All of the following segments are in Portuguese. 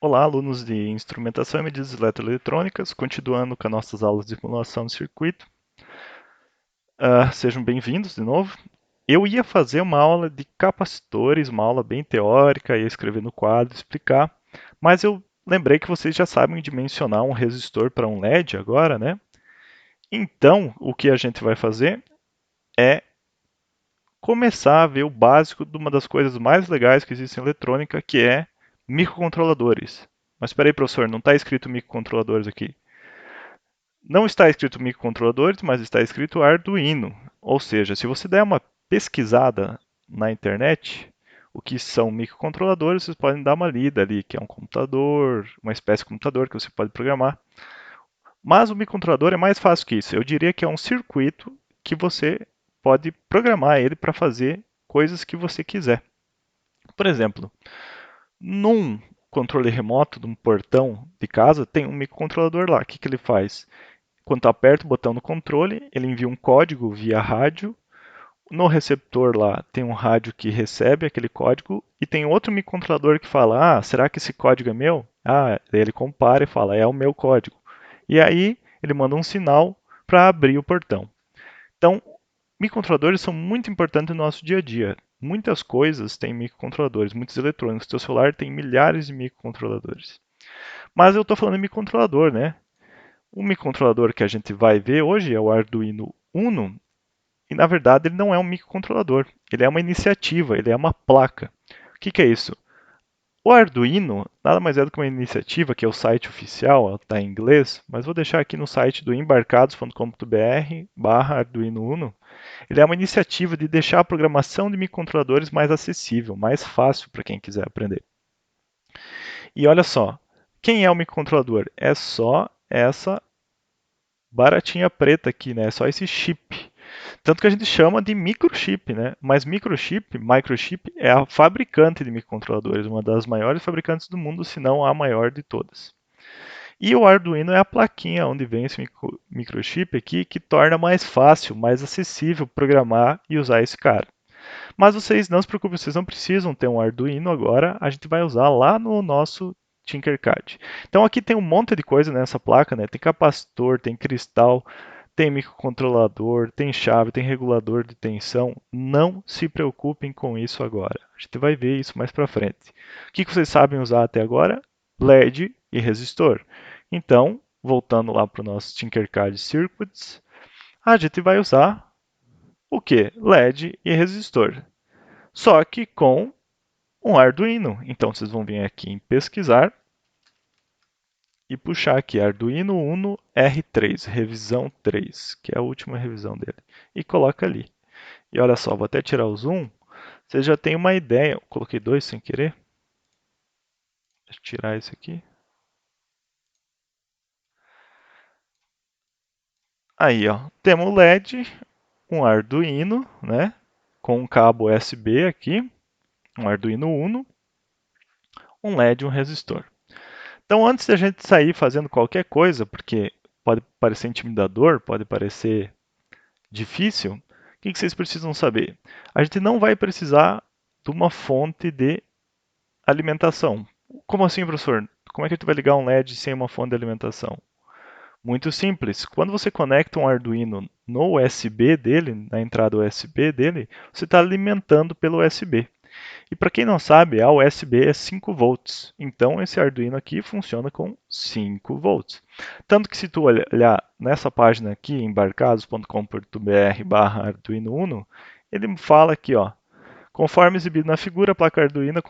Olá, alunos de Instrumentação e Medidas Eletroeletrônicas, continuando com as nossas aulas de simulação de circuito. Sejam bem-vindos de novo. Eu ia fazer uma aula de capacitores, uma aula bem teórica, ia escrever no quadro, explicar, mas eu lembrei que vocês já sabem dimensionar um resistor para um LED agora, né? Então, o que a gente vai fazer é começar a ver o básico de uma das coisas mais legais que existe em eletrônica, que é microcontroladores. Mas espera aí, professor, não está escrito microcontroladores aqui. Não está escrito microcontroladores, mas está escrito Arduino. Ou seja, se você der uma pesquisada na internet, o que são microcontroladores, vocês podem dar uma lida ali, que é um computador, uma espécie de computador que você pode programar. Mas o microcontrolador é mais fácil que isso. Eu diria que é um circuito que você pode programar ele para fazer coisas que você quiser. Por exemplo, num controle remoto de um portão de casa, tem um microcontrolador lá. O que ele faz? Quando tu aperta o botão no controle, ele envia um código via rádio. No receptor lá tem um rádio que recebe aquele código e tem outro microcontrolador que fala: Ah, será que esse código é meu? Ah, daí ele compara e fala: É o meu código. E aí ele manda um sinal para abrir o portão. Então, microcontroladores são muito importantes no nosso dia a dia. Muitas coisas têm microcontroladores, muitos eletrônicos. Seu celular tem milhares de microcontroladores. Mas eu estou falando de microcontrolador, né? O microcontrolador que a gente vai ver hoje é o Arduino Uno, e na verdade ele não é um microcontrolador, ele é uma iniciativa, ele é uma placa. O que é isso? O Arduino nada mais é do que uma iniciativa, que é o site oficial, está em inglês, mas vou deixar aqui no site do embarcados.com.br/Arduino Uno. Ele é uma iniciativa de deixar a programação de microcontroladores mais acessível, mais fácil para quem quiser aprender. E olha só, quem é o microcontrolador? É só essa baratinha preta aqui, né? É só esse chip. Tanto que a gente chama de microchip, né? Mas microchip é a fabricante de microcontroladores, uma das maiores fabricantes do mundo, se não a maior de todas. E o Arduino é a plaquinha onde vem esse microchip aqui, que torna mais fácil, mais acessível programar e usar esse cara. Mas vocês não se preocupem, vocês não precisam ter um Arduino agora, a gente vai usar lá no nosso Tinkercad. Então aqui tem um monte de coisa nessa placa, né? Tem capacitor, tem cristal, tem microcontrolador, tem chave, tem regulador de tensão. Não se preocupem com isso agora. A gente vai ver isso mais para frente. O que vocês sabem usar até agora? LED e resistor. Então, voltando lá para o nosso Tinkercad Circuits, a gente vai usar o que? LED e resistor. Só que com um Arduino. Então vocês vão vir aqui em pesquisar e puxar aqui Arduino Uno R3, revisão 3, que é a última revisão dele. E coloca ali. E olha só, vou até tirar o zoom. Você já tem uma ideia. Eu coloquei dois sem querer. Deixa eu tirar esse aqui. Aí, ó, temos o LED, um Arduino, né, com um cabo USB aqui, um Arduino Uno, um LED e um resistor. Então, antes da gente sair fazendo qualquer coisa, porque pode parecer intimidador, pode parecer difícil, o que vocês precisam saber? A gente não vai precisar de uma fonte de alimentação. Como assim, professor? Como é que a gente vai ligar um LED sem uma fonte de alimentação? Muito simples. Quando você conecta um Arduino no USB dele, na entrada USB dele, você está alimentando pelo USB. E para quem não sabe, a USB é 5 volts. Então esse Arduino aqui funciona com 5 volts. Tanto que se tu olhar nessa página aqui, embarcados.com.br/Arduino Uno, ele fala aqui, ó, conforme exibido na figura, a placa Arduino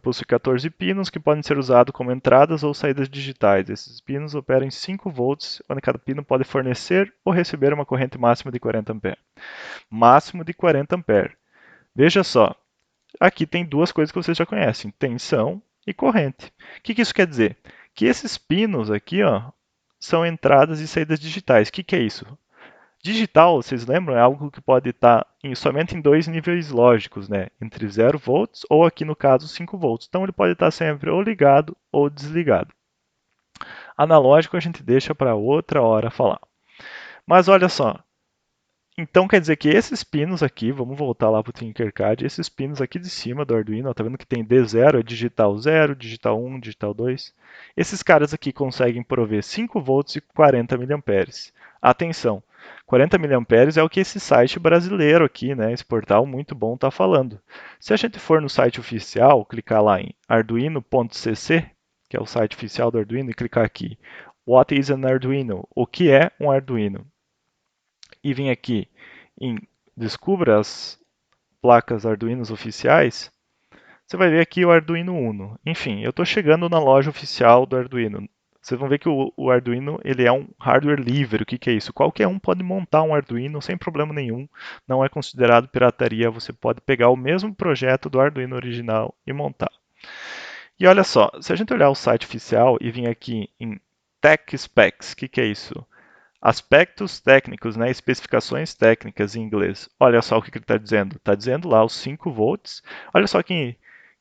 possui 14 pinos que podem ser usados como entradas ou saídas digitais. Esses pinos operam em 5 volts, onde cada pino pode fornecer ou receber uma corrente máxima de 40 amperes. Máximo de 40 amperes. Veja só, aqui tem duas coisas que vocês já conhecem: tensão e corrente. O que isso quer dizer? Que esses pinos aqui, ó, são entradas e saídas digitais. O que é isso? Digital, vocês lembram, é algo que pode estar somente em dois níveis lógicos, né? Entre 0 volts ou aqui no caso 5 volts. Então ele pode estar sempre ou ligado ou desligado. Analógico a gente deixa para outra hora falar. Mas olha só, Então quer dizer que esses pinos aqui, vamos voltar lá para o Tinkercad, esses pinos aqui de cima do Arduino, tá vendo que tem D0, é digital 0, digital 1, digital 2. Esses caras aqui conseguem prover 5 volts e 40 miliamperes. Atenção, 40 miliamperes é o que esse site brasileiro aqui, né, esse portal muito bom está falando. Se a gente for no site oficial, clicar lá em arduino.cc, que é o site oficial do Arduino, e clicar aqui, What is an Arduino? O que é um Arduino? E vir aqui em Descubra as placas Arduinos oficiais, você vai ver aqui o Arduino Uno. Enfim, eu estou chegando na loja oficial do Arduino. Vocês vão ver que o Arduino ele é um hardware livre. O que é isso? Qualquer um pode montar um Arduino sem problema nenhum. Não é considerado pirataria. Você pode pegar o mesmo projeto do Arduino original e montar. E olha só, se a gente olhar o site oficial e vir aqui em Tech Specs, o que é isso? Aspectos técnicos, né? Especificações técnicas em inglês. Olha só o que ele está dizendo. Está dizendo lá os 5 volts. Olha só que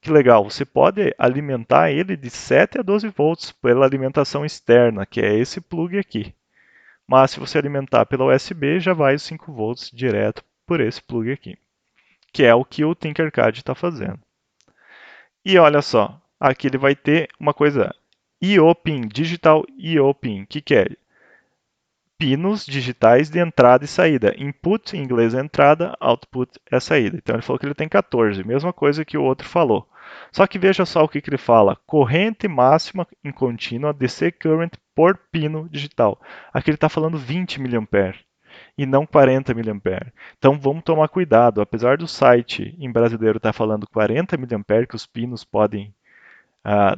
legal. Você pode alimentar ele de 7 a 12 volts pela alimentação externa, que é esse plug aqui. Mas se você alimentar pela USB, já vai os 5 volts direto por esse plug aqui, que é o que o Tinkercad está fazendo. E olha só, aqui ele vai ter uma coisa I/O pin, Digital I/O pin. O que é? Pinos digitais de entrada e saída. Input, em inglês é entrada, output é saída. Então ele falou que ele tem 14, mesma coisa que o outro falou. Só que veja só o que ele fala: corrente máxima em contínua DC current por pino digital. Aqui ele está falando 20 mA e não 40 mA. Então vamos tomar cuidado. Apesar do site em brasileiro estar falando 40 mA que os pinos podem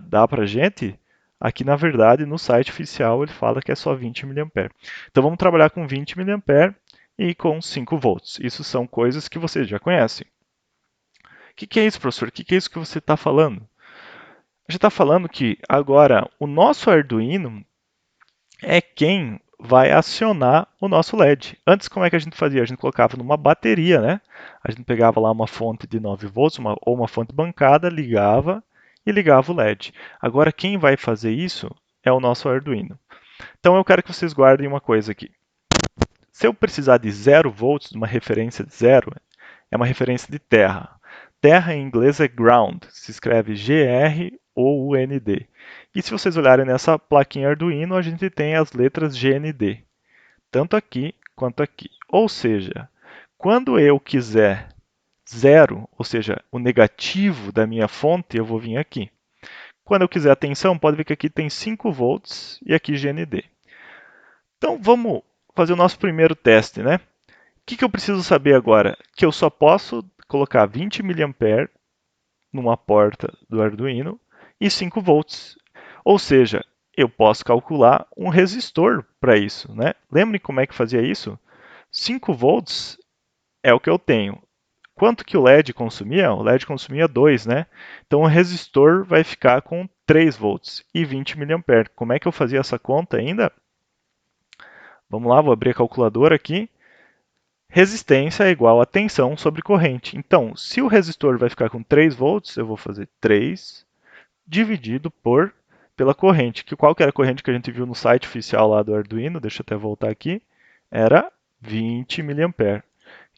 dar para a gente, aqui na verdade no site oficial ele fala que é só 20 mA. Então vamos trabalhar com 20 mA e com 5 volts. Isso são coisas que vocês já conhecem. O que é isso, professor? O que é isso que você está falando? A gente está falando que agora o nosso Arduino é quem vai acionar o nosso LED. Antes, como é que a gente fazia? A gente colocava numa bateria, né? A gente pegava lá uma fonte de 9 volts ou uma fonte bancada, ligava e ligava o LED. Agora, quem vai fazer isso é o nosso Arduino. Então, eu quero que vocês guardem uma coisa aqui. Se eu precisar de 0 volts, uma referência de zero, é uma referência de terra. Terra em inglês é ground, se escreve G-R-O-U-N-D. E se vocês olharem nessa plaquinha Arduino, a gente tem as letras GND, tanto aqui quanto aqui. Ou seja, quando eu quiser zero, ou seja, o negativo da minha fonte, eu vou vir aqui. Quando eu quiser a tensão, pode ver que aqui tem 5 volts e aqui GND. Então vamos fazer o nosso primeiro teste, né? O que eu preciso saber agora? Que eu só posso colocar 20 mA numa porta do Arduino e 5 volts. Ou seja, eu posso calcular um resistor para isso, né? Lembrem como é que fazia isso? 5 volts é o que eu tenho. Quanto que o LED consumia? O LED consumia 2, né? Então o resistor vai ficar com 3 volts e 20 mA. Como é que eu fazia essa conta ainda? Vamos lá, vou abrir a calculadora aqui. Resistência é igual a tensão sobre corrente. Então, se o resistor vai ficar com 3 volts, eu vou fazer 3 dividido pela corrente. Qual que era a corrente que a gente viu no site oficial lá do Arduino? Deixa eu até voltar aqui. Era 20 mA.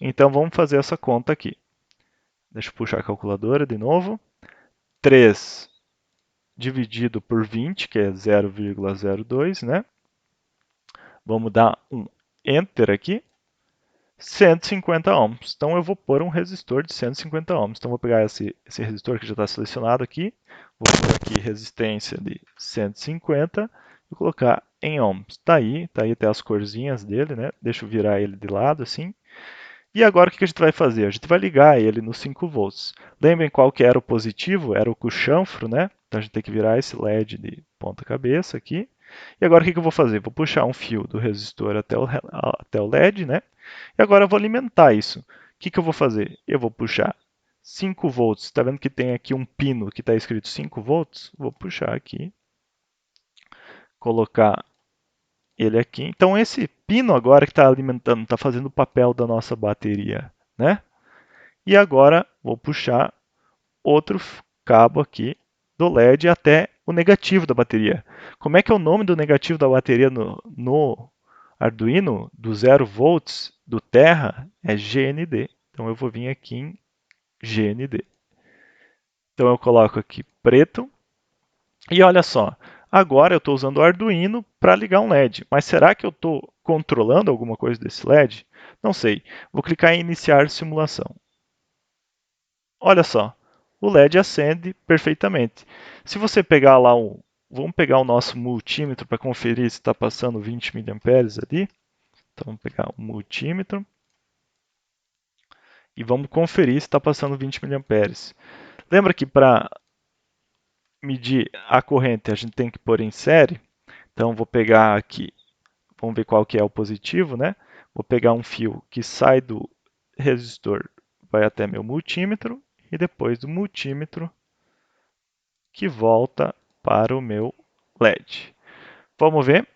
Então, vamos fazer essa conta aqui. Deixa eu puxar a calculadora de novo. 3 dividido por 20, que é 0,02, né? Vamos dar um Enter aqui. 150 ohms. Então eu vou pôr um resistor de 150 ohms. Então vou pegar esse resistor que já está selecionado aqui, vou pôr aqui resistência de 150 e colocar em ohms. Tá aí até as corzinhas dele, né? Deixa eu virar ele de lado assim. E agora o que a gente vai fazer? A gente vai ligar ele nos 5 volts. Lembrem qual que era o positivo? Era o com chanfro, né? Então a gente tem que virar esse LED de ponta cabeça aqui. E agora o que eu vou fazer? Vou puxar um fio do resistor até o LED, né? E agora eu vou alimentar isso. O que eu vou fazer? Eu vou puxar 5 volts. Está vendo que tem aqui um pino que está escrito 5 volts? Vou puxar aqui, colocar ele aqui. Então esse pino agora que está alimentando, está fazendo o papel da nossa bateria, né? E agora vou puxar outro cabo aqui do LED até o negativo da bateria. Como é que é o nome do negativo da bateria no Arduino do 0 volts do Terra é GND. Então eu vou vir aqui em GND. Então eu coloco aqui preto. E olha só, agora eu estou usando o Arduino para ligar um LED. Mas será que eu estou controlando alguma coisa desse LED? Não sei. Vou clicar em iniciar simulação. Olha só, o LED acende perfeitamente. Se você pegar lá vamos pegar o nosso multímetro para conferir se está passando 20 mA ali. Então vamos pegar o multímetro e vamos conferir se está passando 20 mA. Lembra que para medir a corrente a gente tem que pôr em série? Então vou pegar aqui, vamos ver qual que é o positivo, né? Vou pegar um fio que sai do resistor, vai até meu multímetro e depois do multímetro que volta para o meu LED. Vamos ver?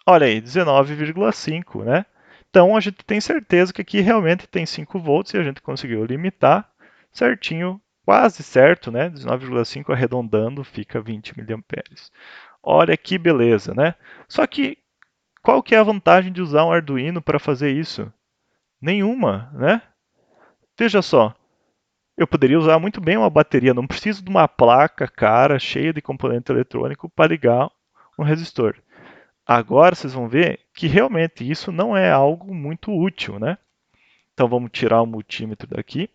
Olha aí, 19,5, né? Então a gente tem certeza que aqui realmente tem 5 volts e a gente conseguiu limitar certinho, quase certo, né? 19,5 arredondando fica 20 miliamperes. Olha que beleza, né? Só que qual que é a vantagem de usar um Arduino para fazer isso? Nenhuma, né? Veja só, eu poderia usar muito bem uma bateria, não preciso de uma placa cara, cheia de componente eletrônico para ligar um resistor. Agora vocês vão ver que realmente isso não é algo muito útil, né? Então vamos tirar o multímetro daqui,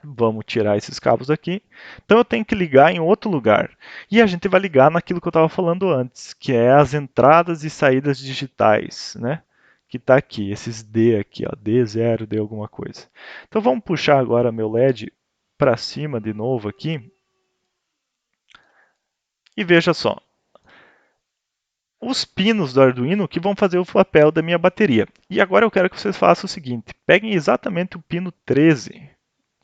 vamos tirar esses cabos aqui. Então eu tenho que ligar em outro lugar. E a gente vai ligar naquilo que eu estava falando antes, que é as entradas e saídas digitais, né? Que está aqui, esses D aqui, ó, D0, D alguma coisa. Então vamos puxar agora meu LED para cima de novo aqui. E veja só, os pinos do Arduino que vão fazer o papel da minha bateria. E agora eu quero que vocês façam o seguinte: peguem exatamente o pino 13.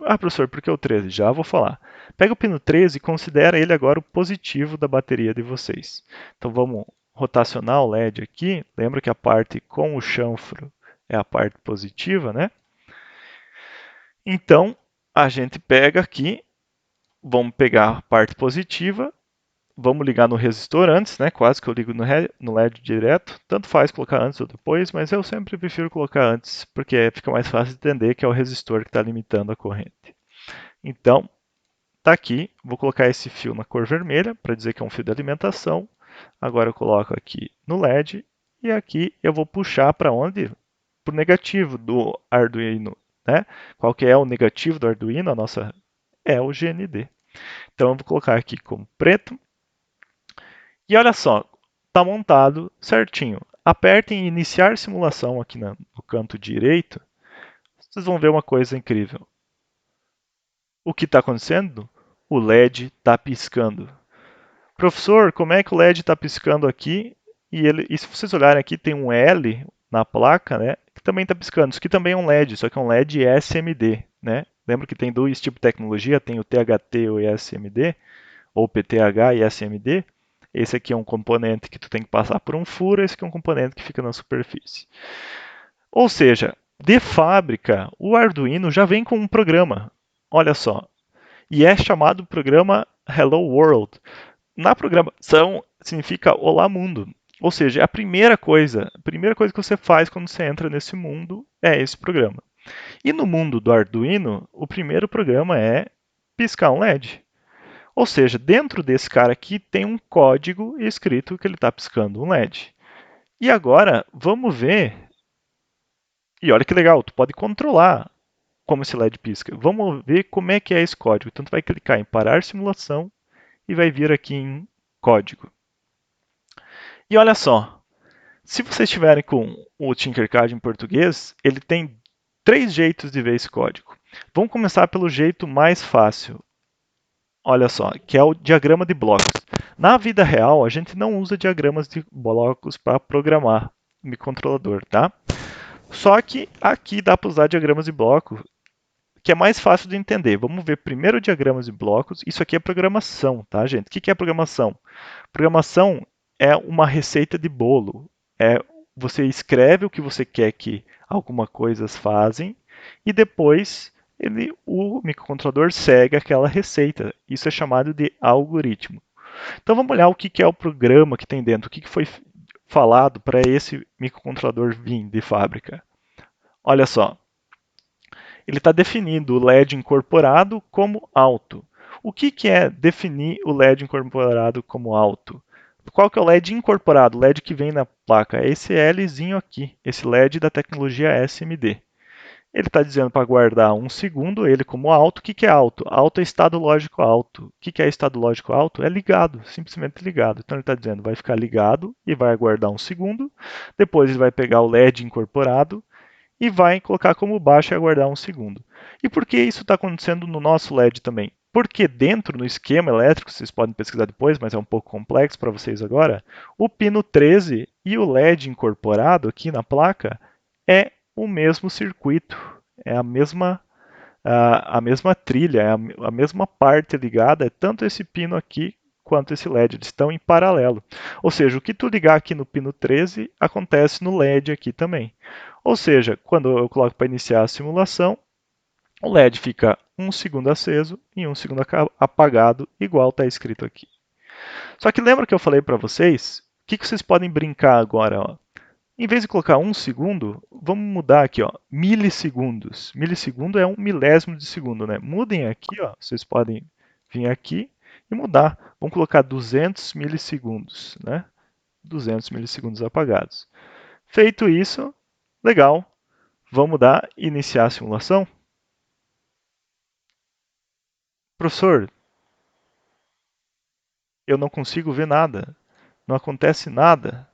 Ah, professor, por que o 13? Já vou falar. Pega o pino 13 e considera ele agora o positivo da bateria de vocês. Então vamos rotacionar o LED aqui. Lembra que a parte com o chanfro é a parte positiva, né? Então a gente pega aqui, vamos pegar a parte positiva. Vamos ligar no resistor antes, né? Quase que eu ligo no LED direto. Tanto faz colocar antes ou depois, mas eu sempre prefiro colocar antes, porque fica mais fácil de entender que é o resistor que está limitando a corrente. Então, está aqui. Vou colocar esse fio na cor vermelha, para dizer que é um fio de alimentação. Agora eu coloco aqui no LED, e aqui eu vou puxar para onde? Para o negativo do Arduino, né? Qual que é o negativo do Arduino? A nossa é o GND. Então eu vou colocar aqui como preto. E olha só, está montado certinho. Apertem em iniciar simulação aqui no canto direito. Vocês vão ver uma coisa incrível. O que está acontecendo? O LED está piscando. Professor, como é que o LED está piscando aqui? E se vocês olharem aqui, tem um L na placa, né? Que também está piscando. Isso aqui também é um LED, só que é um LED SMD, né? Lembra que tem dois tipos de tecnologia, tem o THT e o SMD, ou PTH e SMD. Esse aqui é um componente que tu tem que passar por um furo, esse aqui é um componente que fica na superfície. Ou seja, de fábrica, o Arduino já vem com um programa. Olha só. E é chamado programa Hello World. Na programação significa Olá Mundo. Ou seja, a primeira coisa que você faz quando você entra nesse mundo é esse programa. E no mundo do Arduino, o primeiro programa é piscar um LED. Ou seja, dentro desse cara aqui tem um código escrito que ele está piscando um LED. E agora, vamos ver. E olha que legal, tu pode controlar como esse LED pisca. Vamos ver como é que é esse código. Então, tu vai clicar em parar simulação e vai vir aqui em código. E olha só, se vocês estiverem com o Tinkercad em português, ele tem 3 jeitos de ver esse código. Vamos começar pelo jeito mais fácil. Olha só, que é o diagrama de blocos. Na vida real, a gente não usa diagramas de blocos para programar microcontrolador, tá? Só que aqui dá para usar diagramas de bloco, que é mais fácil de entender. Vamos ver primeiro diagramas de blocos. Isso aqui é programação, tá, gente? O que é programação? Programação é uma receita de bolo. Você escreve o que você quer que algumas coisas fazem e depois o microcontrolador segue aquela receita. Isso é chamado de algoritmo. Então vamos olhar o que é o programa que tem dentro, o que foi falado para esse microcontrolador vir de fábrica? Olha só, ele está definindo o LED incorporado como alto. O que é definir o LED incorporado como alto? Qual que é o LED incorporado? O LED que vem na placa. É esse Lzinho aqui, esse LED da tecnologia SMD. Ele está dizendo para guardar 1 segundo, ele como alto. O que é alto? Alto é estado lógico alto. O que é estado lógico alto? É ligado, simplesmente ligado. Então ele está dizendo, vai ficar ligado e vai aguardar 1 segundo. Depois ele vai pegar o LED incorporado e vai colocar como baixo e aguardar 1 segundo. E por que isso está acontecendo no nosso LED também? Porque dentro, no esquema elétrico, vocês podem pesquisar depois, mas é um pouco complexo para vocês agora, o pino 13 e o LED incorporado aqui na placa é o mesmo circuito, é a mesma trilha, é a mesma parte ligada, é tanto esse pino aqui quanto esse LED, eles estão em paralelo. Ou seja, o que tu ligar aqui no pino 13 acontece no LED aqui também. Ou seja, quando eu coloco para iniciar a simulação, o LED fica 1 segundo aceso e 1 segundo apagado, igual está escrito aqui. Só que lembra que eu falei para vocês? O que vocês podem brincar agora? Ó? Em vez de colocar 1 segundo, vamos mudar aqui, ó, milissegundos. Milissegundo é 1 milésimo de segundo, né? Mudem aqui, ó, vocês podem vir aqui e mudar. Vamos colocar 200 milissegundos, né? 200 milissegundos apagados. Feito isso, legal. Vamos dar iniciar a simulação? Professor, eu não consigo ver nada. Não acontece nada.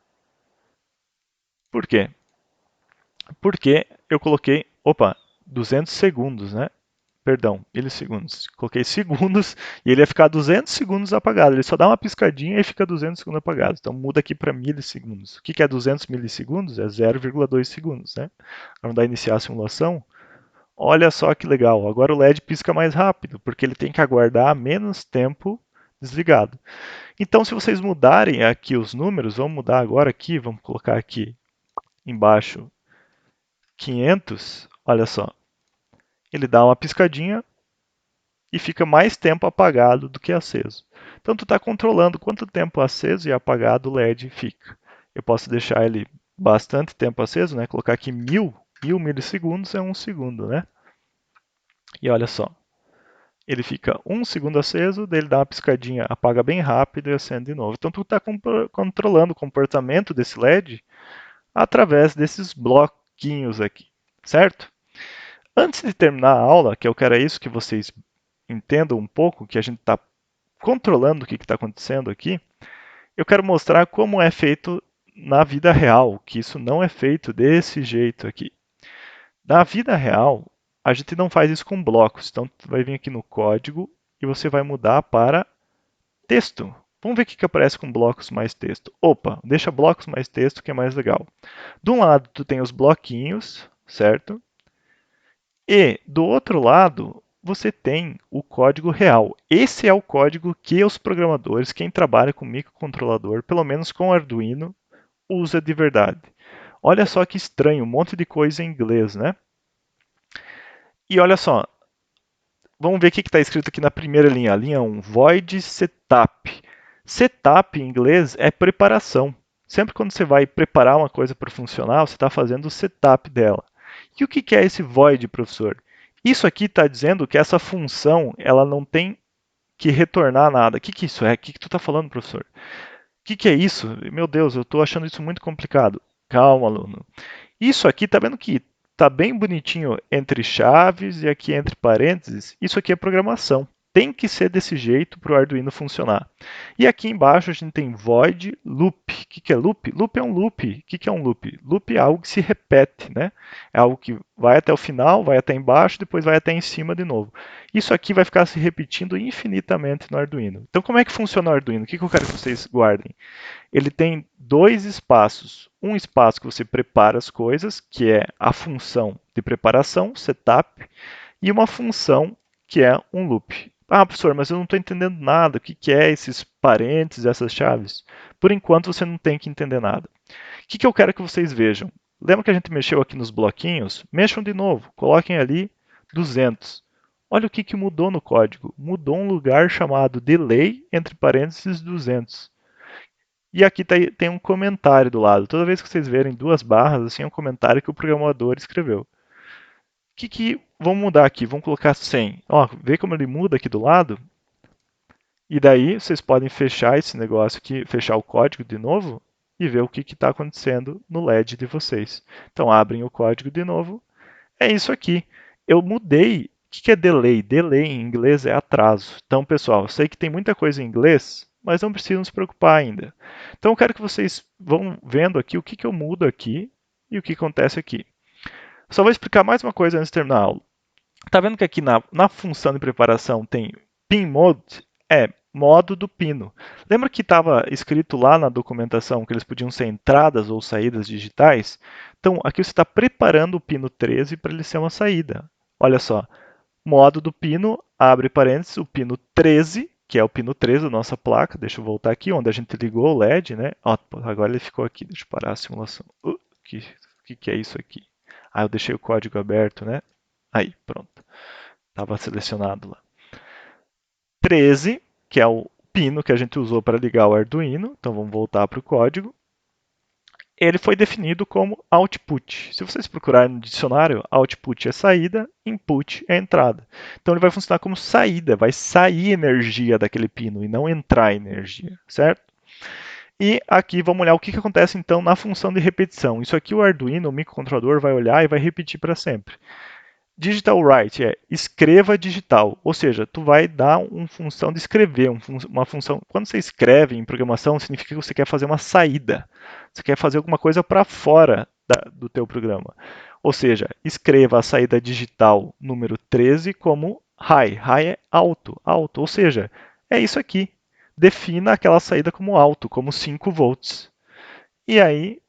Por quê? Porque eu coloquei, opa, 200 segundos, né? Perdão, milissegundos. Coloquei segundos e ele ia ficar 200 segundos apagado. Ele só dá uma piscadinha e fica 200 segundos apagado. Então muda aqui para milissegundos. O que é 200 milissegundos? É 0,2 segundos, né? Vamos dar iniciar a simulação. Olha só que legal. Agora o LED pisca mais rápido, porque ele tem que aguardar menos tempo desligado. Então, se vocês mudarem aqui os números, vamos mudar agora aqui, vamos colocar aqui embaixo 500. Olha só, ele dá uma piscadinha e fica mais tempo apagado do que aceso. Então tu está controlando quanto tempo aceso e apagado o LED fica. Eu posso deixar ele bastante tempo aceso, né? Colocar aqui 1000 milissegundos é 1 segundo, né? E olha só, ele fica 1 segundo aceso, daí ele dá uma piscadinha, apaga bem rápido e acende de novo. Então tu está controlando o comportamento desse LED através desses bloquinhos aqui, certo? Antes de terminar a aula, que eu quero é isso que vocês entendam um pouco, que a gente está controlando o que está acontecendo aqui, eu quero mostrar como é feito na vida real, que isso não é feito desse jeito aqui. Na vida real, a gente não faz isso com blocos. Então, tu vai vir aqui no código e você vai mudar para texto. Vamos ver o que aparece com blocos mais texto. Opa, deixa blocos mais texto que é mais legal. De um lado, tu tem os bloquinhos, certo? E do outro lado, você tem o código real. Esse é o código que os programadores, quem trabalha com microcontrolador, pelo menos com Arduino, usa de verdade. Olha só que estranho, um monte de coisa em inglês, né? E olha só, vamos ver o que está escrito aqui na primeira linha, a linha 1, void setup. Setup em inglês é preparação. Sempre quando você vai preparar uma coisa para funcionar, você está fazendo o setup dela. E o que é esse void, professor? Isso aqui está dizendo que essa função ela não tem que retornar nada. O que isso é? O que tu está falando, professor? O que é isso? Meu Deus, eu estou achando isso muito complicado. Calma, aluno. Isso aqui, tá vendo que tá bem bonitinho entre chaves e aqui entre parênteses? Isso aqui é programação. Tem que ser desse jeito para o Arduino funcionar. E aqui embaixo a gente tem void loop. O que é loop? Loop é um loop. O que é um loop? Loop é algo que se repete, né? É algo que vai até o final, vai até embaixo, depois vai até em cima de novo. Isso aqui vai ficar se repetindo infinitamente no Arduino. Então como é que funciona o Arduino? O que eu quero que vocês guardem? Ele tem dois espaços. Um espaço que você prepara as coisas, que é a função de preparação, setup, e uma função que é um loop. Ah, professor, mas eu não estou entendendo nada. O que é esses parênteses, essas chaves? Por enquanto você não tem que entender nada. O que eu quero que vocês vejam? Lembra que a gente mexeu aqui nos bloquinhos? Mexam de novo, coloquem ali 200. Olha o que mudou no código. Mudou um lugar chamado delay, entre parênteses, 200. E aqui tem um comentário do lado. Toda vez que vocês verem duas barras, assim, é um comentário que o programador escreveu. Vamos mudar aqui, vamos colocar 100. Ó, vê como ele muda aqui do lado? E daí vocês podem fechar esse negócio aqui, fechar o código de novo e ver o que está acontecendo no LED de vocês. Então abrem o código de novo. É isso aqui. Eu mudei. O que é delay? Delay em inglês é atraso. Então, pessoal, eu sei que tem muita coisa em inglês, mas não precisam se preocupar ainda. Então, eu quero que vocês vão vendo aqui o que eu mudo aqui e o que acontece aqui. Só vou explicar mais uma coisa antes de terminar a aula. Tá vendo que aqui na função de preparação tem pin mode? É modo do pino. Lembra que estava escrito lá na documentação que eles podiam ser entradas ou saídas digitais? Então, aqui você está preparando o pino 13 para ele ser uma saída. Olha só, modo do pino, abre parênteses, o pino 13, que é o pino 13 da nossa placa. Deixa eu voltar aqui, onde a gente ligou o LED, né? Ó, agora ele ficou aqui, deixa eu parar a simulação. Que é isso aqui? Ah, eu deixei o código aberto, né? Aí, pronto. Estava selecionado lá. 13, que é o pino que a gente usou para ligar o Arduino. Então vamos voltar para o código. Ele foi definido como output. Se vocês procurarem no dicionário, output é saída, input é entrada. Então ele vai funcionar como saída, vai sair energia daquele pino e não entrar energia, certo? E aqui vamos olhar o que acontece então na função de repetição. Isso aqui o Arduino, o microcontrolador, vai olhar e vai repetir para sempre. Digital write é escreva digital, ou seja, tu vai dar uma função de escrever, uma função. Quando você escreve em programação, significa que você quer fazer uma saída, você quer fazer alguma coisa para fora do teu programa. Ou seja, escreva a saída digital número 13 como high. High é alto, alto, ou seja, é isso aqui. Defina aquela saída como alto, como 5 volts. E aí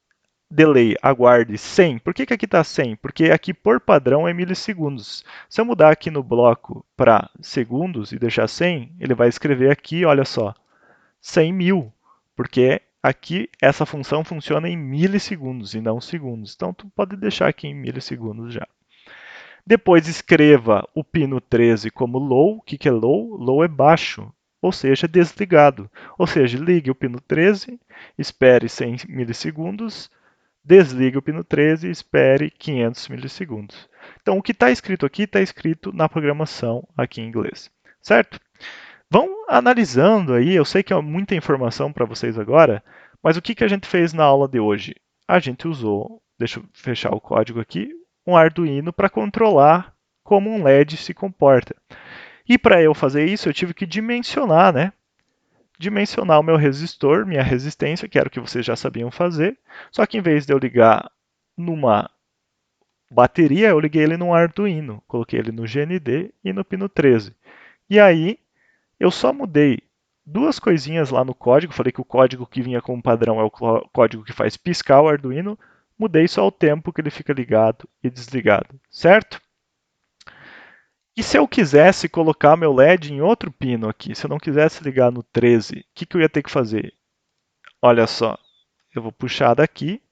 delay, aguarde 100. Por que aqui está 100? Porque aqui por padrão é milissegundos. Se eu mudar aqui no bloco para segundos e deixar 100, ele vai escrever aqui, olha só, 100 mil. Porque aqui essa função funciona em milissegundos e não segundos. Então tu pode deixar aqui em milissegundos já. Depois escreva o pino 13 como low. O que é low? Low é baixo, ou seja, desligado. Ou seja, ligue o pino 13, espere 100 milissegundos, desligue o pino 13 e espere 500 milissegundos. Então, o que está escrito aqui está escrito na programação aqui em inglês, certo? Vão analisando aí, eu sei que é muita informação para vocês agora, mas o que a gente fez na aula de hoje? A gente usou, deixa eu fechar o código aqui, um Arduino para controlar como um LED se comporta. E para eu fazer isso, eu tive que dimensionar, né? Dimensionar o meu resistor, minha resistência, que era o que vocês já sabiam fazer. Só que em vez de eu ligar numa bateria, eu liguei ele num Arduino. Coloquei ele no GND e no pino 13. E aí eu só mudei duas coisinhas lá no código. Falei que o código que vinha como padrão é o código que faz piscar o Arduino. Mudei só o tempo que ele fica ligado e desligado, certo? E se eu quisesse colocar meu LED em outro pino aqui, se eu não quisesse ligar no 13, o que eu ia ter que fazer? Olha só, eu vou puxar daqui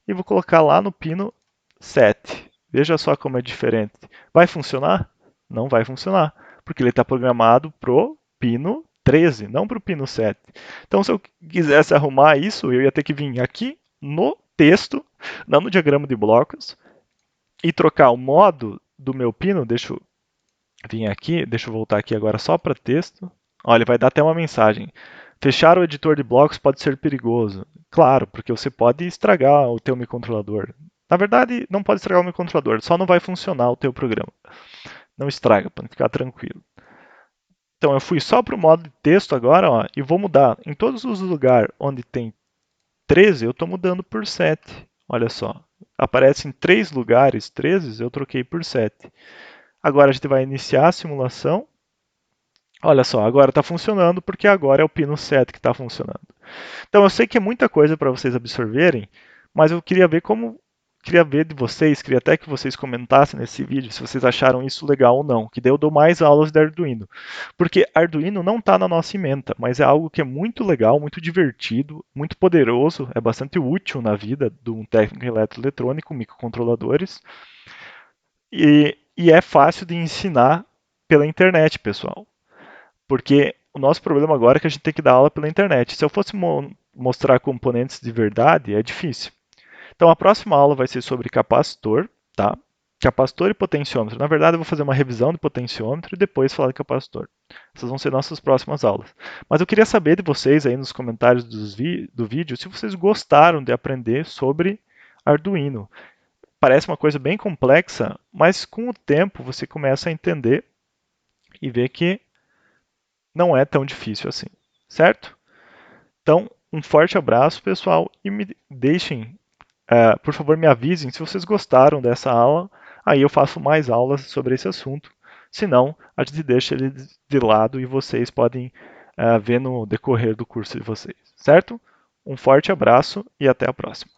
e vou colocar lá no pino 7. Veja só como é diferente. Vai funcionar? Não vai funcionar, porque ele está programado pro pino 13, não para o pino 7. Então, se eu quisesse arrumar isso, eu ia ter que vir aqui no texto, não no diagrama de blocos, e trocar o modo do meu pino. Deixa eu vir aqui, deixa eu voltar aqui agora só para texto. Olha, ele vai dar até uma mensagem. Fechar o editor de blocos pode ser perigoso. Claro, porque você pode estragar o teu microcontrolador. Na verdade, não pode estragar o microcontrolador, só não vai funcionar o teu programa. Não estraga, para ficar tranquilo. Então eu fui só para o modo de texto agora, ó, e vou mudar. Em todos os lugares onde tem 13, eu estou mudando por 7. Olha só, aparece em 3 lugares 13, eu troquei por 7. Agora a gente vai iniciar a simulação. Olha só, agora está funcionando porque agora é o pino 7 que está funcionando. Então eu sei que é muita coisa para vocês absorverem, mas eu queria ver de vocês, queria até que vocês comentassem nesse vídeo se vocês acharam isso legal ou não, que daí eu dou mais aulas de Arduino. Porque Arduino não está na nossa ementa, mas é algo que é muito legal, muito divertido, muito poderoso, é bastante útil na vida de um técnico eletroeletrônico, microcontroladores, e é fácil de ensinar pela internet, pessoal. Porque o nosso problema agora é que a gente tem que dar aula pela internet. Se eu fosse mostrar componentes de verdade é difícil. Então a próxima aula vai ser sobre capacitor, tá? Capacitor e potenciômetro. Na verdade, eu vou fazer uma revisão do potenciômetro e depois falar de capacitor. Essas vão ser nossas próximas aulas. Mas eu queria saber de vocês aí nos comentários do vídeo se vocês gostaram de aprender sobre Arduino. Parece uma coisa bem complexa, mas com o tempo você começa a entender e ver que não é tão difícil assim, certo? Então, um forte abraço, pessoal, e me deixem, por favor, me avisem se vocês gostaram dessa aula. Aí eu faço mais aulas sobre esse assunto. Se não, a gente deixa ele de lado e vocês podem ver no decorrer do curso de vocês, certo? Um forte abraço e até a próxima.